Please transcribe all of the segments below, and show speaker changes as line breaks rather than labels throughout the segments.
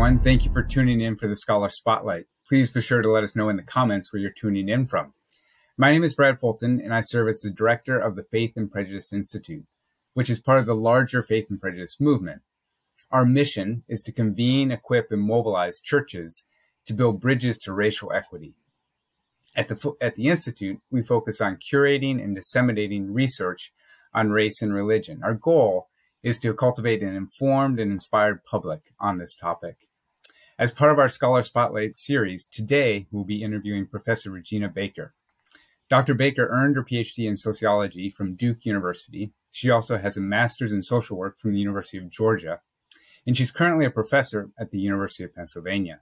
everyone. Thank you for tuning in for the Scholar Spotlight. Please be sure to let us know in the comments where you're tuning in from. My name is Brad Fulton, and I serve as the director of the Faith and Prejudice Institute, which is part of the larger Faith and Prejudice movement. Our mission is to convene, equip, and mobilize churches to build bridges to racial equity. At the Institute, we focus on curating and disseminating research on race and religion. Our goal is to cultivate an informed and inspired public on this topic. As part of our Scholar Spotlight series, today we'll be interviewing Professor Regina Baker. Dr. Baker earned her PhD in sociology from Duke University. She also has a master's in social work from the University of Georgia, and she's currently a professor at the University of Pennsylvania.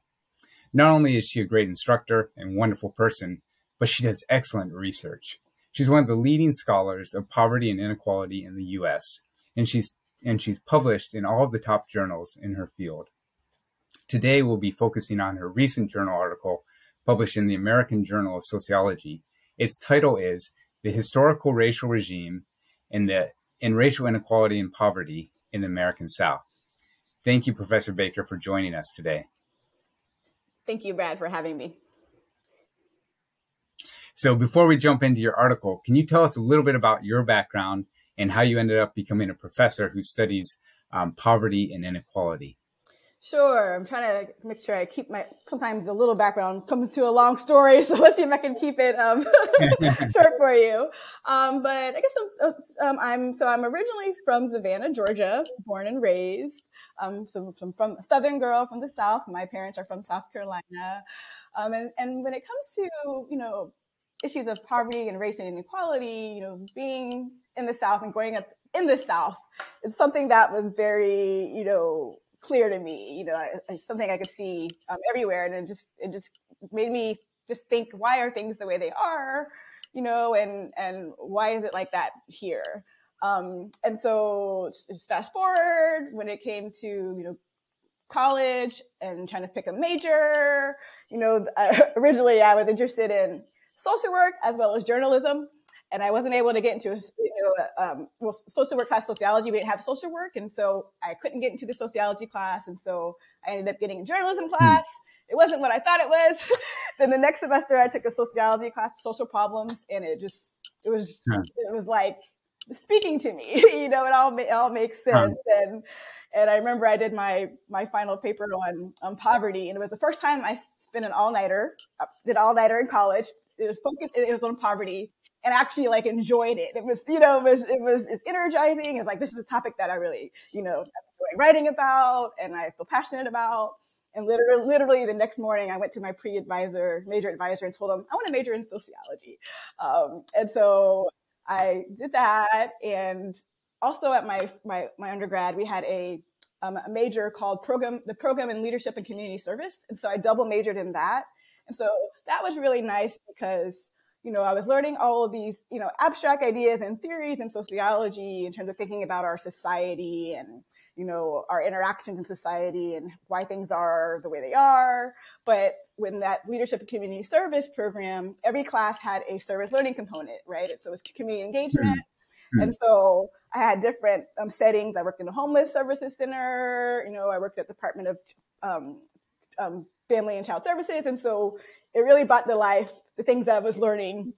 Not only is she a great instructor and wonderful person, but she does excellent research. She's one of the leading scholars of poverty and inequality in the U.S., and she's published in all of the top journals in her field. Today, we'll be focusing on her recent journal article published in the American Journal of Sociology. Its title is The Historical Racial Regime and Racial Inequality and Poverty in the American South. Thank you, Professor Baker, for joining us today.
Thank you, Brad, for having me.
So before we jump into your article, can you tell us a little bit about your background and how you ended up becoming a professor who studies poverty and inequality?
Sure. I'm trying to make sure I keep sometimes a little background comes to a long story. So let's see if I can keep it short for you. But I guess I'm originally from Savannah, Georgia, born and raised. So I'm from a Southern girl from the South. My parents are from South Carolina. And when it comes to, issues of poverty and race and inequality, being in the South and growing up in the South, it's something that was very, clear to me. Something I could see everywhere, and it just made me just think, why are things the way they are, and why is it like that here? And so just fast forward when it came to college and trying to pick a major. Originally I was interested in social work as well as journalism, and I wasn't able to get into social work / sociology. We didn't have social work, and so I couldn't get into the sociology class, and so I ended up getting a journalism class. It wasn't what I thought it was. Then the next semester I took a sociology class, social problems, and it was like speaking to me. It all makes sense. And I remember I did my final paper on poverty, and it was the first time I spent did all-nighter in college. It was on poverty, and actually enjoyed it. It was, it's energizing. It was like, this is a topic that I really, enjoy writing about and I feel passionate about. And literally the next morning I went to my major advisor and told him I want to major in sociology. And so I did that. And also at my undergrad, we had a major called the program in leadership and community service. And so I double majored in that. And so that was really nice because, I was learning all of these, abstract ideas and theories in sociology in terms of thinking about our society and, our interactions in society and why things are the way they are. But when that leadership and community service program, every class had a service learning component, right? So it was community engagement. And so I had different settings. I worked in a homeless services center. I worked at the Department of Family and Child Services. And so it really brought to life the things that I was learning,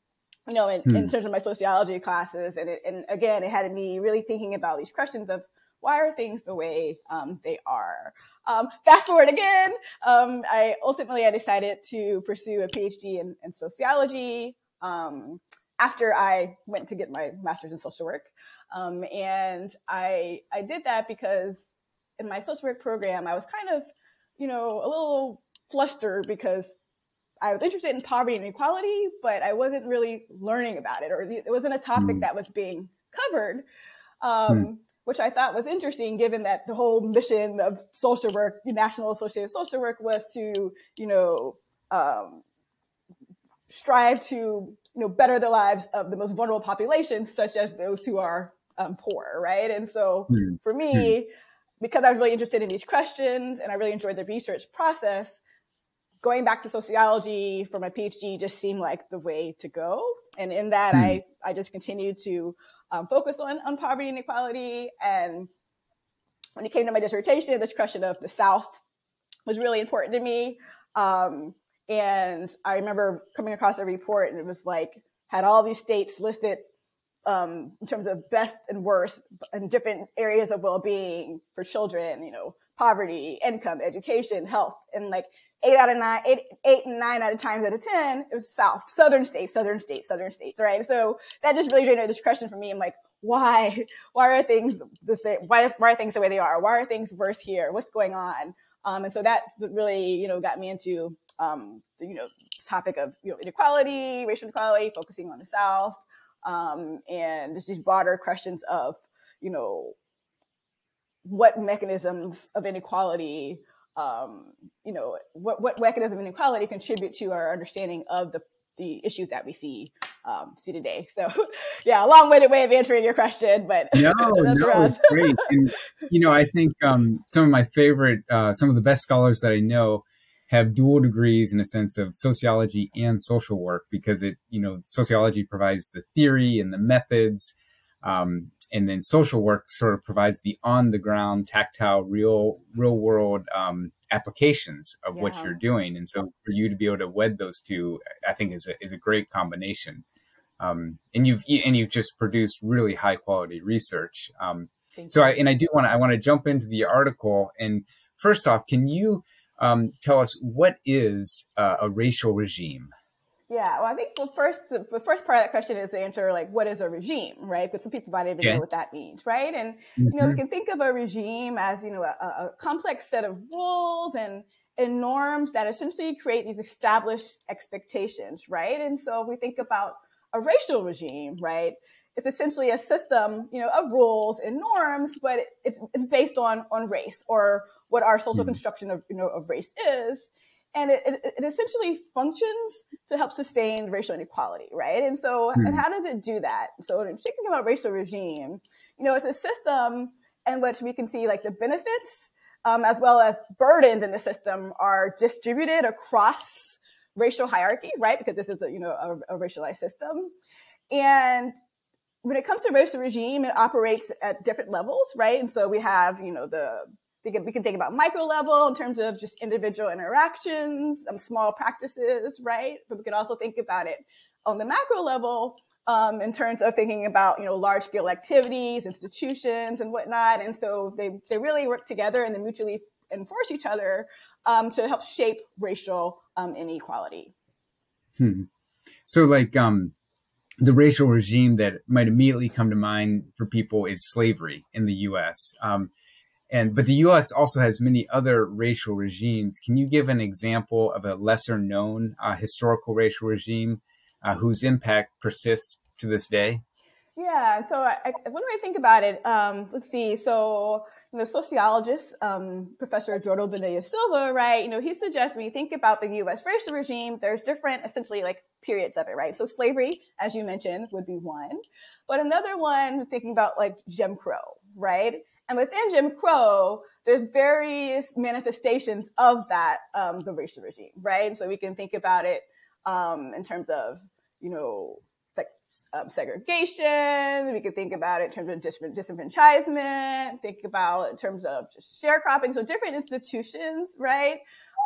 in terms of my sociology classes. And again, it had me really thinking about these questions of why are things the way they are? Fast forward again, I decided to pursue a PhD in sociology after I went to get my master's in social work. And I did that because in my social work program, I was kind of, a little flustered because I was interested in poverty and inequality, but I wasn't really learning about it, or it wasn't a topic that was being covered, which I thought was interesting, given that the whole mission of social work, the National Association of Social Work, was to, strive to, better the lives of the most vulnerable populations, such as those who are poor, right? And so for me, because I was really interested in these questions and I really enjoyed the research process, going back to sociology for my PhD just seemed like the way to go. And in that, I just continued to focus on poverty and inequality. And when it came to my dissertation, this question of the South was really important to me. And I remember coming across a report, and it was like, had all these states listed in terms of best and worst in different areas of well-being for children, you know, poverty, income, education, health. And like 8 and 9 out of times out of 10, it was southern states, right? So that just really generated this question for me. I'm like, why are things this way? Why are things the way they are? Why are things worse here? What's going on? And so that really, you know, got me into, you know, this topic of, you know, inequality, racial inequality, focusing on the South, and just these broader questions of, you know, what mechanisms of inequality, you know, what mechanism of inequality contribute to our understanding of the issues that we see today. So yeah, a long-winded way of answering your question, but
no, it's great. And, you know, I think some of my favorite, some of the best scholars that I know have dual degrees in a sense of sociology and social work, because it, you know, sociology provides the theory and the methods, and then social work sort of provides the on the ground, tactile, real world applications of what you're doing. And so for you to be able to wed those two, I think is a great combination. And you've just produced really high quality research. So I want to jump into the article. And first off, can you tell us what is a racial regime?
Yeah, well, I think the first part of that question is to answer, like, what is a regime, right? Because some people might even know what that means, right? And, you know, we can think of a regime as, you know, a complex set of rules and norms that essentially create these established expectations, right? And so if we think about a racial regime, right, it's essentially a system, you know, of rules and norms, but it's based on race, or what our social construction of, you know, of race is. And it essentially functions to help sustain racial inequality, right? And so, and how does it do that? So when thinking about racial regime, you know, it's a system in which we can see, like, the benefits as well as burdens in the system are distributed across racial hierarchy, right? Because this is a racialized system. And when it comes to racial regime, it operates at different levels, right? And so we have, you know, we can think about micro level in terms of just individual interactions, small practices, right? But we can also think about it on the macro level in terms of thinking about, you know, large scale activities, institutions, and whatnot. And so they really work together and they mutually enforce each other to help shape racial inequality.
So, like, the racial regime that might immediately come to mind for people is slavery in the U.S. But the U.S. also has many other racial regimes. Can you give an example of a lesser known historical racial regime whose impact persists to this day?
Yeah. So when I think about it, let's see. So, you know, sociologist, Professor Jordan Benea Silva, right? You know, he suggests when you think about the U.S. racial regime, there's different, essentially, like, periods of it, right? So slavery, as you mentioned, would be one. But another one, thinking about, like, Jim Crow, right? And within Jim Crow, there's various manifestations of that, the racial regime, right? So we can think about it in terms of, you know, like segregation. We can think about it in terms of disenfranchisement. Think about it in terms of just sharecropping. So different institutions, right?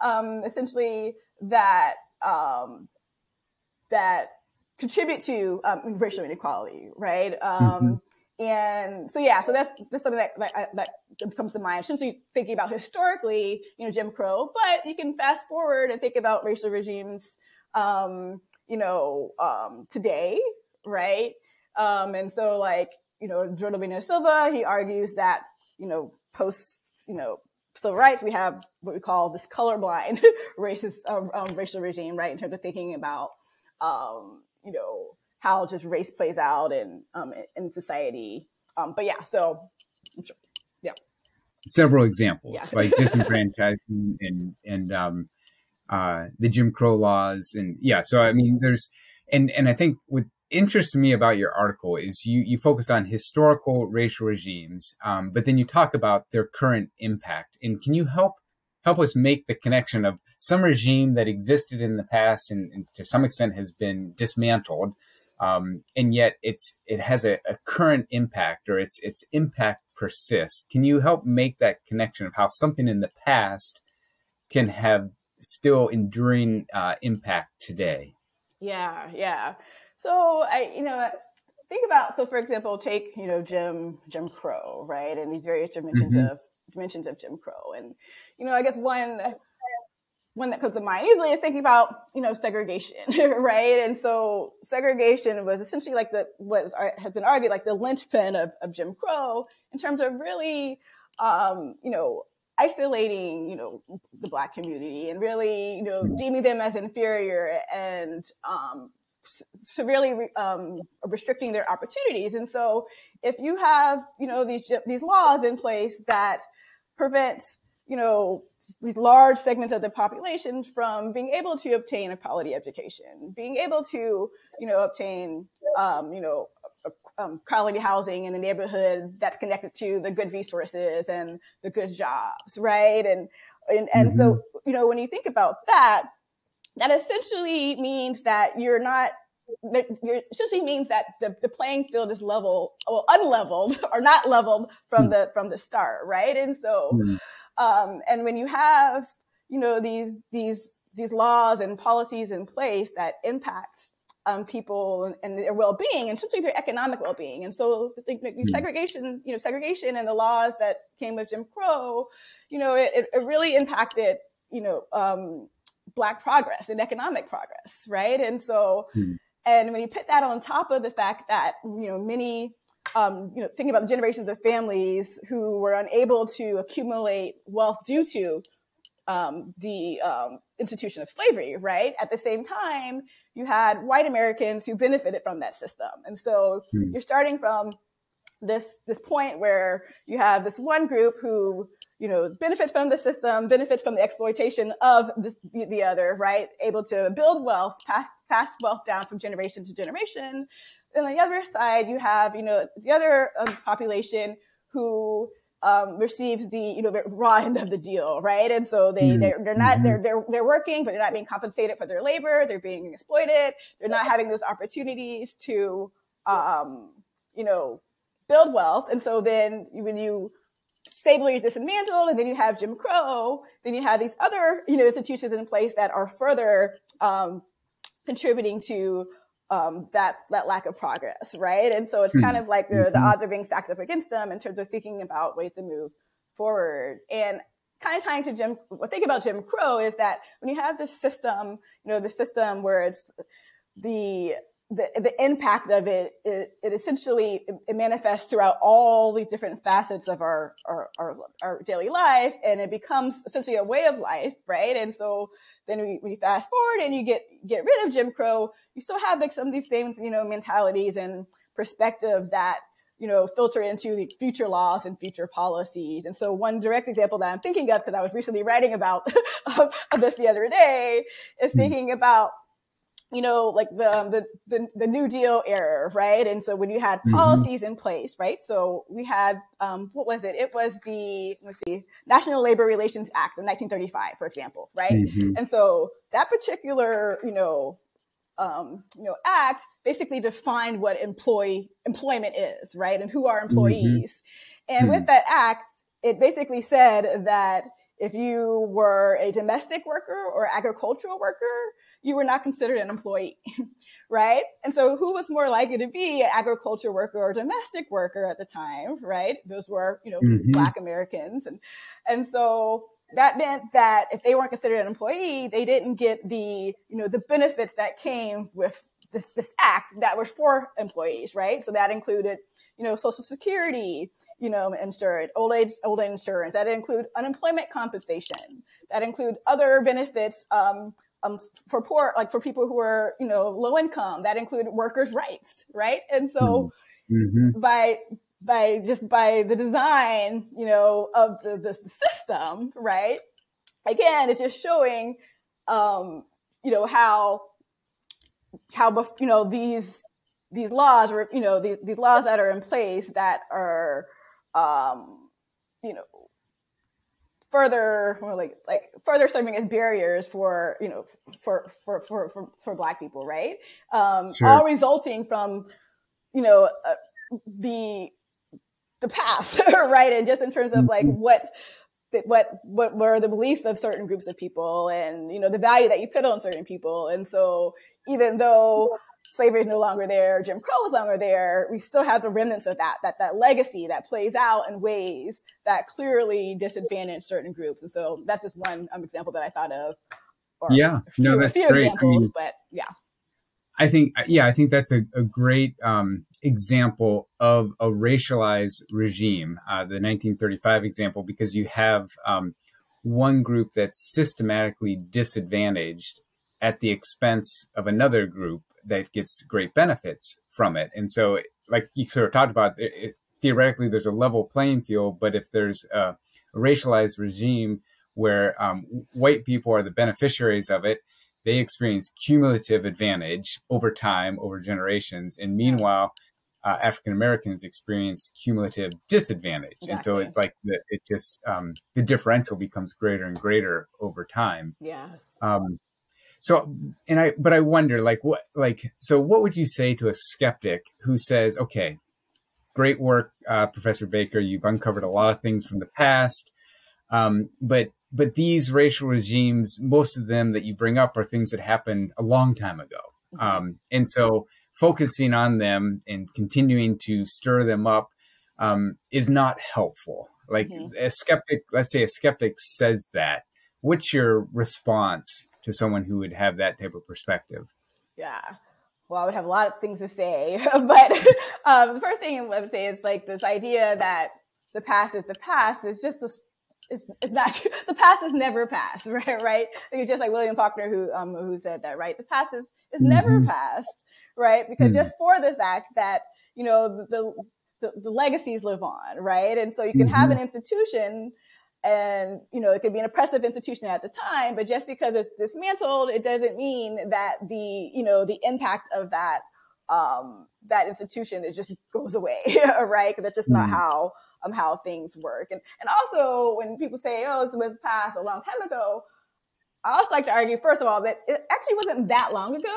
Essentially that contribute to racial inequality, right? And so, yeah, so that's something that comes to mind. Essentially thinking about historically, you know, Jim Crow, but you can fast forward and think about racial regimes, you know, today, right? And so, like, you know, Jordan Benea Silva, he argues that, you know, post, you know, civil rights, we have what we call this colorblind racist racial regime, right? In terms of thinking about, you know, how just race plays out in society. But yeah, so yeah.
Several examples, like disenfranchisement and the Jim Crow laws. And yeah, so I mean, there's, and I think what interests me about your article is you focus on historical racial regimes, but then you talk about their current impact. And can you help us make the connection of some regime that existed in the past and to some extent has been dismantled, and yet it has a current impact, or its impact persists? Can you help make that connection of how something in the past can have still enduring impact today?
Yeah. So think about, so for example, take, Jim Crow, right? And these various dimensions of Jim Crow. And, I guess one that comes to mind easily is thinking about, segregation, right? And so segregation was essentially like what has been argued like the linchpin of Jim Crow in terms of really, isolating, the Black community and really, deeming them as inferior and severely restricting their opportunities. And so if you have, these laws in place that prevent, these large segments of the population from being able to obtain a quality education, being able to, obtain, quality housing in the neighborhood that's connected to the good resources and the good jobs, right? And so, when you think about that essentially means that essentially means that the playing field is unleveled or not leveled from the start, right? And so, and when you have, these laws and policies in place that impact people and their well-being, and especially their economic well-being. And so segregation and the laws that came with Jim Crow, it really impacted, Black progress and economic progress, right? And so, and when you put that on top of the fact that, many, thinking about the generations of families who were unable to accumulate wealth due to the institution of slavery, right? At the same time, you had white Americans who benefited from that system. And so you're starting from this point where you have this one group who, benefits from the system, benefits from the exploitation of the other, right? Able to build wealth, pass wealth down from generation to generation. And on the other side, you have, the other population who receives the raw end of the deal, right? And so they're working, but they're not being compensated for their labor. They're being exploited. They're not having those opportunities to build wealth. And so then when you slavery is dismantled, and then you have Jim Crow, then you have these other institutions in place that are further contributing to that lack of progress, right? And so it's kind of like the odds are being stacked up against them in terms of thinking about ways to move forward. And kind of tying to think about Jim Crow is that when you have this system, the system where it's the impact of it essentially it manifests throughout all these different facets of our daily life, and it becomes essentially a way of life, right? And so then when you fast forward and you get rid of Jim Crow, you still have like some of these things, mentalities and perspectives that filter into the future laws and future policies. And so one direct example that I'm thinking of, because I was recently writing about of this the other day, is thinking about like the New Deal era, right? And so when you had policies in place, right? So we had, what was it? It was the, National Labor Relations Act of 1935, for example, right? And so that particular, act basically defined what employment is, right? And who are employees. And with that act, it basically said that if you were a domestic worker or agricultural worker, you were not considered an employee, right? And so who was more likely to be an agricultural worker or domestic worker at the time, right? Those were, Black Americans. And so that meant that if they weren't considered an employee, they didn't get the, the benefits that came with this act that was for employees, right? So that included, Social Security, insurance, old age insurance. That include unemployment compensation. That include other benefits for people who are, low income. That include workers' rights, right? And so by the design, of the system, right? Again, it's just showing, how these laws were, these laws that are in place that are, further further serving as barriers for Black people, right? All resulting from, the past, right? And just in terms of like what what were the beliefs of certain groups of people, and the value that you put on certain people. And so even though slavery is no longer there, Jim Crow is no longer there, we still have the remnants of that legacy that plays out in ways that clearly disadvantage certain groups. And so that's just one example that I thought of.
Yeah, that's
a few
great.
Examples, but yeah.
I think that's a great example of a racialized regime, the 1935 example, because you have one group that's systematically disadvantaged at the expense of another group that gets great benefits from it. And so, like you sort of talked about, theoretically, there's a level playing field, but if there's a racialized regime where white people are the beneficiaries of it, they experience cumulative advantage over time, over generations. And meanwhile, African Americans experience cumulative disadvantage. Exactly. And so it's like the differential becomes greater and greater over time.
Yes.
But I wonder, so what would you say to a skeptic who says, okay, great work, Professor Baker, you've uncovered a lot of things from the past, but these racial regimes, most of them that you bring up are things that happened a long time ago. Mm-hmm. And so focusing on them and continuing to stir them up is not helpful. Like a skeptic, let's say a skeptic says that. What's your response to someone who would have that type of perspective?
Yeah. Well, I would have a lot of things to say, but the first thing I would say is like this idea that the past is the past is just it's not, the past is never past, right? Right. It's just like William Faulkner who said that, right? The past is never past, right? Because just for the fact that, the legacies live on, right? And so you can have an institution and, it could be an oppressive institution at the time, but just because it's dismantled, it doesn't mean that the impact of that institution, it just goes away, right? Because that's just not how things work. And also when people say, oh, this was passed a long time ago, I also like to argue, first of all, that it actually wasn't that long ago,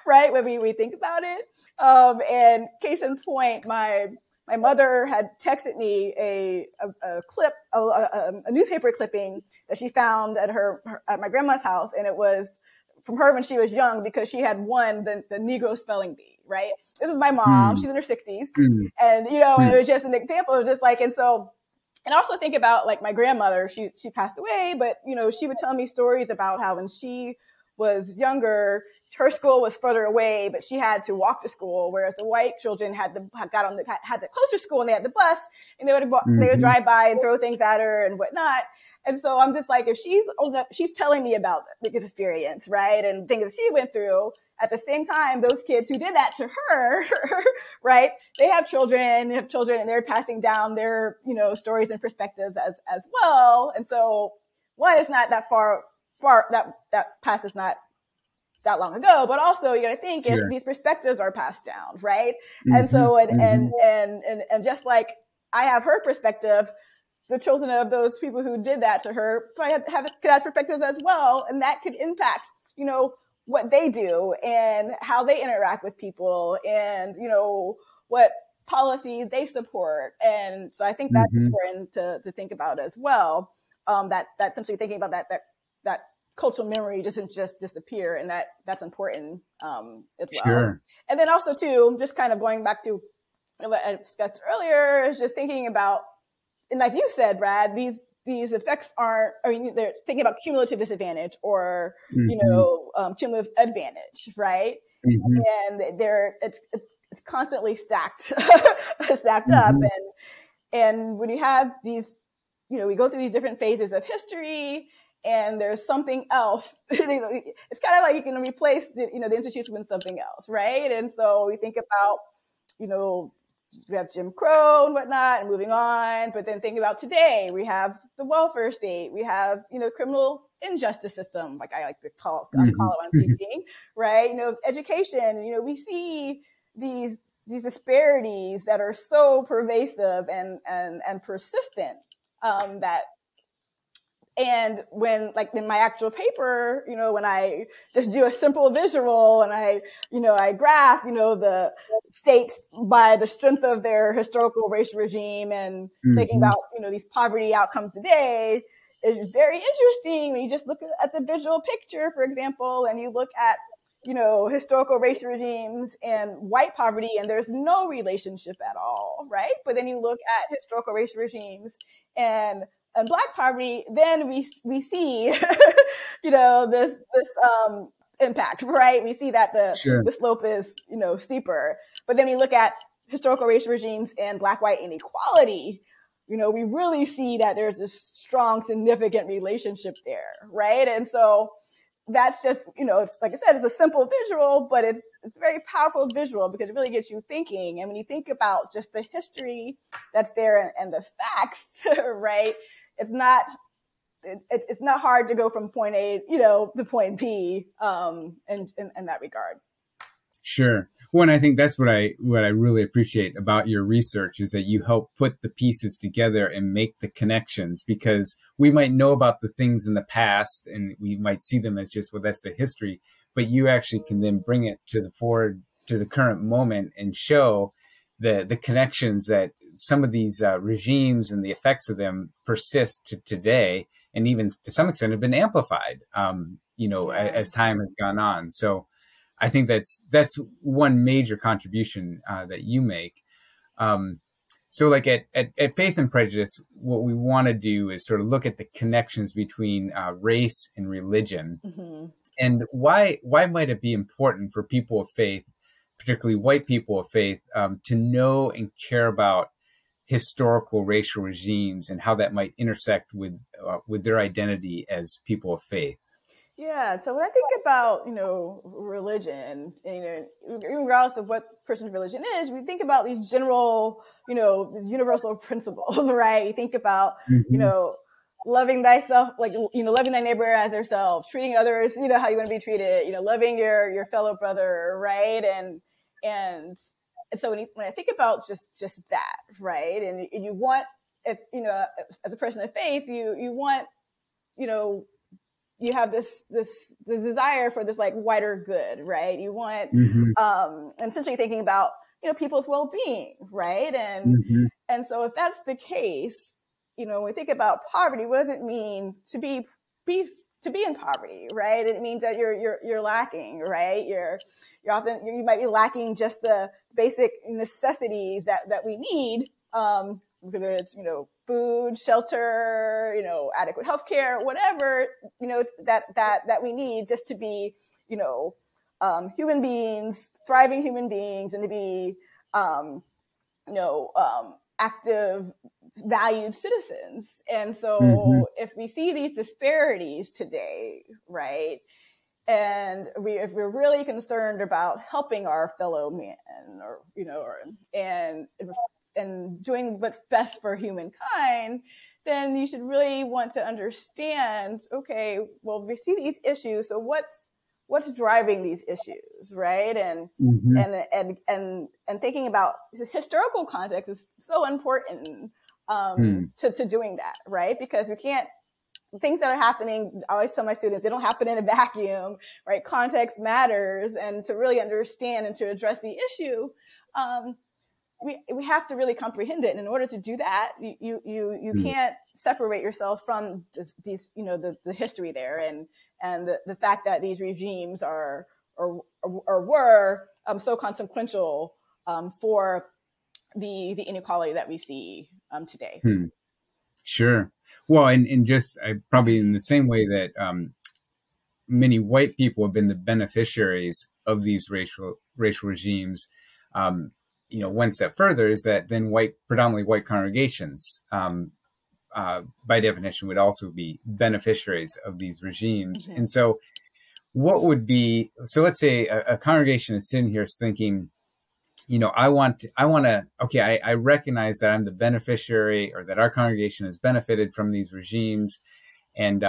right? When we think about it. And case in point, my mother had texted me a clip, a newspaper clipping that she found at my grandma's house. And it was from her when she was young, because she had won the Negro spelling bee, right? This is my mom. She's in her 60s. And, it was just an example of just like, and I also think about like my grandmother, she passed away, but, she would tell me stories about how when she was younger, her school was further away, but she had to walk to school, whereas the white children had the closer school and they had the bus, and they would drive by and throw things at her and whatnot. And so I'm just like, if she's old enough, she's telling me about the experience, right? And things that she went through. At the same time, those kids who did that to her, right? They have children, and they're passing down their, stories and perspectives as well. And so one is not that far that past is not that long ago, but also you got to think if these perspectives are passed down, right? And so and just like I have her perspective, the children of those people who did that to her probably could have perspectives as well, and that could impact what they do and how they interact with people, and what policies they support. And so I think that's important to think about as well. That essentially thinking about that cultural memory doesn't just disappear, and that's important as well.
Sure.
And then also too, just kind of going back to what I discussed earlier, is just thinking about, and like you said, Brad, these effects they're thinking about cumulative disadvantage or cumulative advantage, right? And it's constantly stacked up, and when you have these, we go through these different phases of history, and there's something else. It's kind of like you can replace the institution with something else, right? And so we think about, we have Jim Crow and whatnot, and moving on. But then think about today, we have the welfare state, we have criminal injustice system, like I like to call it when I'm teaching, right? Education. We see these disparities that are so pervasive and persistent that And when, like in my actual paper, when I just do a simple visual and I graph, the states by the strength of their historical racial regime and thinking about, these poverty outcomes today is very interesting. When you just look at the visual picture, for example, and you look at, historical racial regimes and white poverty, and there's no relationship at all, right? But then you look at historical racial regimes and Black poverty, then we see, this impact, right? We see that the slope is, steeper. But then we look at historical racial regimes and Black-white inequality, we really see that there's a strong, significant relationship there, right? And so that's just, it's like I said, it's a simple visual, but it's a very powerful visual because it really gets you thinking. And when you think about just the history that's there and the facts, right? It's not hard to go from point A, to point B, in that regard.
Sure. Well, and I think that's what I really appreciate about your research is that you help put the pieces together and make the connections, because we might know about the things in the past and we might see them as just, well, that's the history, but you actually can then bring it to the current moment and show the connections that some of these regimes and the effects of them persist to today, and even to some extent have been amplified, as time has gone on. So I think that's one major contribution that you make. So like at Faith and Prejudice, what we want to do is sort of look at the connections between race and religion. Mm-hmm. And why might it be important for people of faith, particularly white people of faith, to know and care about historical racial regimes and how that might intersect with their identity as people of faith?
Yeah. So when I think about, religion, regardless of what person's religion is, we think about these general, universal principles, right? You think about, loving thyself, loving thy neighbor as themselves, treating others, how you want to be treated, loving your fellow brother, right? And so when I think about just that, right? And you want, if, as a person of faith, you want, you have this desire for this like wider good, right? You want, and essentially thinking about, people's well-being, right? And so if that's the case, when we think about poverty, what does it mean to be in poverty, right? It means that you're lacking, right? You're often, you might be lacking just the basic necessities that we need, whether it's, food, shelter, adequate healthcare, whatever, that we need just to be, human beings, thriving human beings, and to be, active, valued citizens. And so if we see these disparities today, right, and if we're really concerned about helping our fellow man, and doing what's best for humankind, then you should really want to understand, okay, well, we see these issues, so what's driving these issues, right? And thinking about the historical context is so important to doing that, right? Because things that are happening, I always tell my students, they don't happen in a vacuum, right? Context matters, and to really understand and to address the issue, we have to really comprehend it. And in order to do that, you can't separate yourselves from these, the history there and the fact that these regimes are or were so consequential for the inequality that we see today.
Sure. Well, and just probably in the same way that many white people have been the beneficiaries of these racial regimes. One step further is that then predominantly white congregations, by definition, would also be beneficiaries of these regimes. Mm-hmm. And so let's say a congregation is sitting here thinking, I recognize that I'm the beneficiary, or that our congregation has benefited from these regimes. And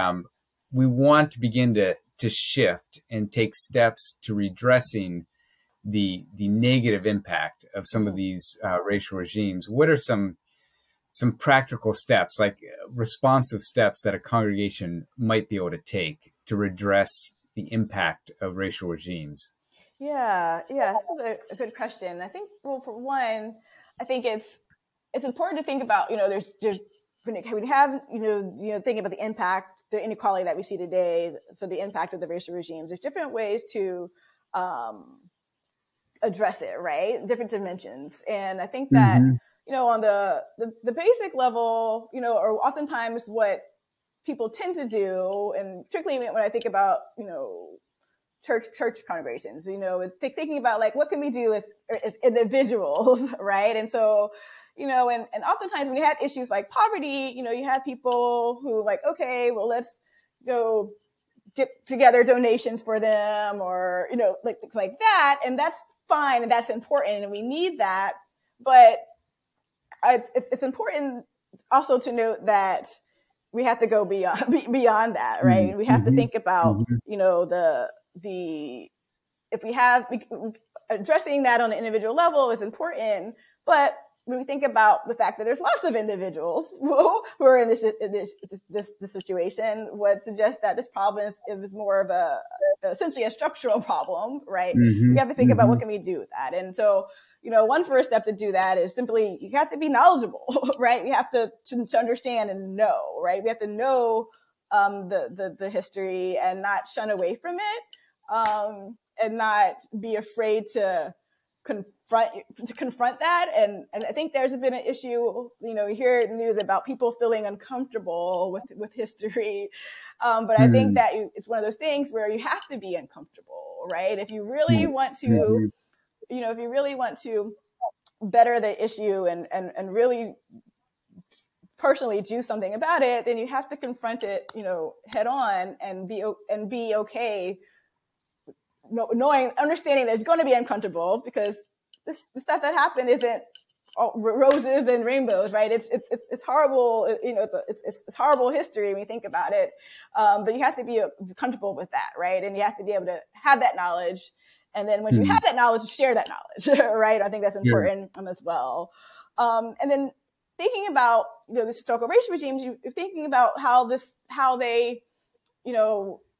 we want to begin to shift and take steps to redressing the negative impact of some of these racial regimes. What are some some practical steps, like responsive steps that a congregation might be able to take to redress the impact of racial regimes?
Yeah, that's a good question. I think, well, for one, I think it's important to think about, there's just, when we have, thinking about the impact, the inequality that we see today, so the impact of the racial regimes, there's different ways to address it, right? Different dimensions. And I think that, on the basic level, or oftentimes what people tend to do, and particularly when I think about, church congregations, thinking about like, what can we do as individuals, right? And so, and oftentimes when you have issues like poverty, you have people who like, okay, well, let's go get together donations for them, or, like things like that. And that's fine. And that's important. And we need that. But it's important also to note that we have to go beyond that, right? We have to think about, if we have addressing that on an individual level is important, but when we think about the fact that there's lots of individuals who are in this situation, would suggest that this problem is more of essentially a structural problem, right? We have to think about what can we do with that. And so, one first step to do that is simply, you have to be knowledgeable, right? We have to understand and know, right? We have to know the history and not shun away from it, and not be afraid to confront that. And I think there's been an issue, you hear in the news about people feeling uncomfortable with history. But I think that it's one of those things where you have to be uncomfortable, right? If you really want to, if you really want to better the issue and really personally do something about it, then you have to confront it, head on and be okay, understanding that it's going to be uncomfortable, because the stuff that happened isn't roses and rainbows, right? It's horrible. It's horrible history when you think about it. But you have to be comfortable with that, right? And you have to be able to have that knowledge. And then once you have that knowledge, share that knowledge, right? I think that's important as well. And then thinking about, this historical racial regimes, you're thinking about how they,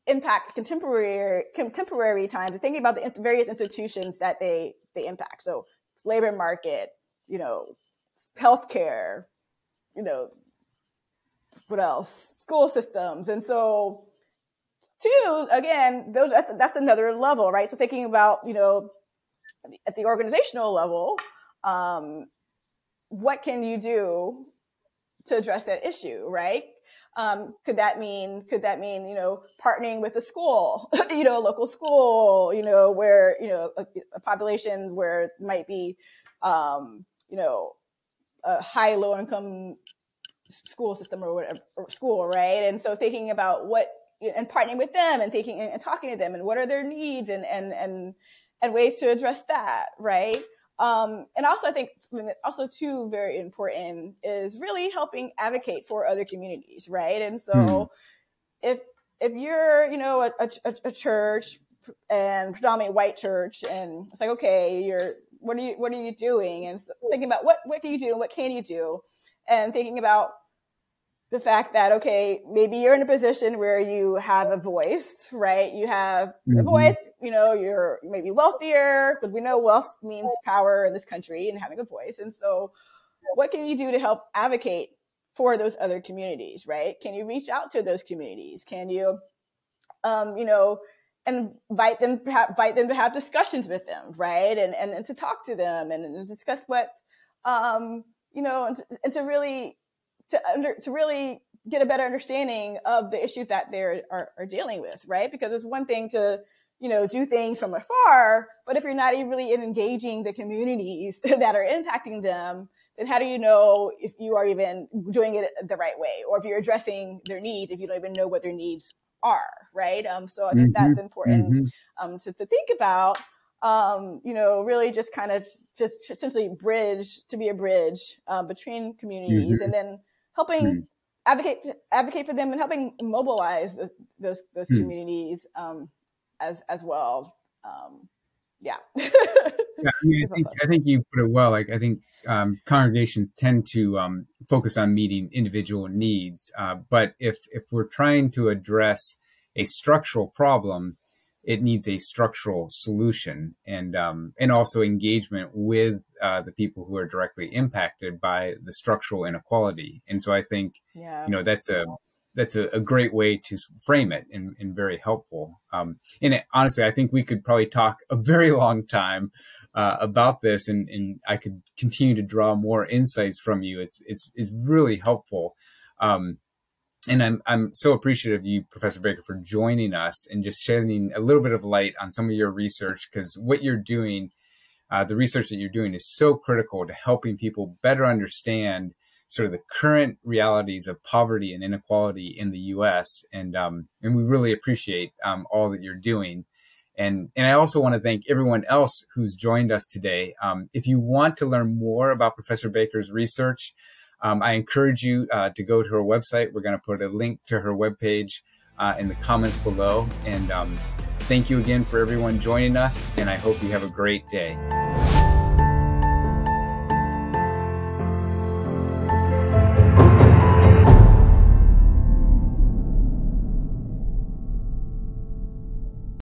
impact contemporary times, thinking about the various institutions that they impact. So labor market, healthcare, what else? School systems. And so two, again, that's another level, right? So thinking about, at the organizational level, what can you do to address that issue, right? Could that mean, partnering with a school, local school, where, a population where it might be, a high, low income school system or whatever, or school, right? And so thinking about and partnering with them and thinking and talking to them and what are their needs and ways to address that, right? And also, I think also too very important is really helping advocate for other communities, right? And so if you're, a church and predominantly white church, and it's like, okay, what are you doing? And so thinking about what can you do and what can you do, and thinking about the fact that, okay, maybe you're in a position where you have a voice, right? You have a voice, you're maybe wealthier, because we know wealth means power in this country and having a voice. And so what can you do to help advocate for those other communities, right? Can you reach out to those communities? Can you, invite them to have discussions with them, right? And to talk to them and discuss what, and to really get a better understanding of the issues that they are dealing with, right? Because it's one thing to, do things from afar, but if you're not even really engaging the communities that are impacting them, then how do you know if you are even doing it the right way, or if you're addressing their needs, if you don't even know what their needs are, right? So I think that's important to think about. Really just kind of just essentially be a bridge between communities, and then helping advocate for them and helping mobilize those communities as well. yeah.
Yeah, I mean, I think you put it well. Like, I think congregations tend to focus on meeting individual needs, but if we're trying to address a structural problem, it needs a structural solution, and also engagement with the people who are directly impacted by the structural inequality. And so I think,
Yeah.
you know, that's a great way to frame it, and very helpful. And honestly, I think we could probably talk a very long time about this, and I could continue to draw more insights from you. It's really helpful. And I'm so appreciative of you, Professor Baker, for joining us and just shedding a little bit of light on some of your research, because what you're doing, the research that you're doing, is so critical to helping people better understand sort of the current realities of poverty and inequality in the U.S. And we really appreciate all that you're doing. And I also want to thank everyone else who's joined us today. If you want to learn more about Professor Baker's research, I encourage you to go to her website. We're going to put a link to her webpage in the comments below. And thank you again for everyone joining us, and I hope you have a great day.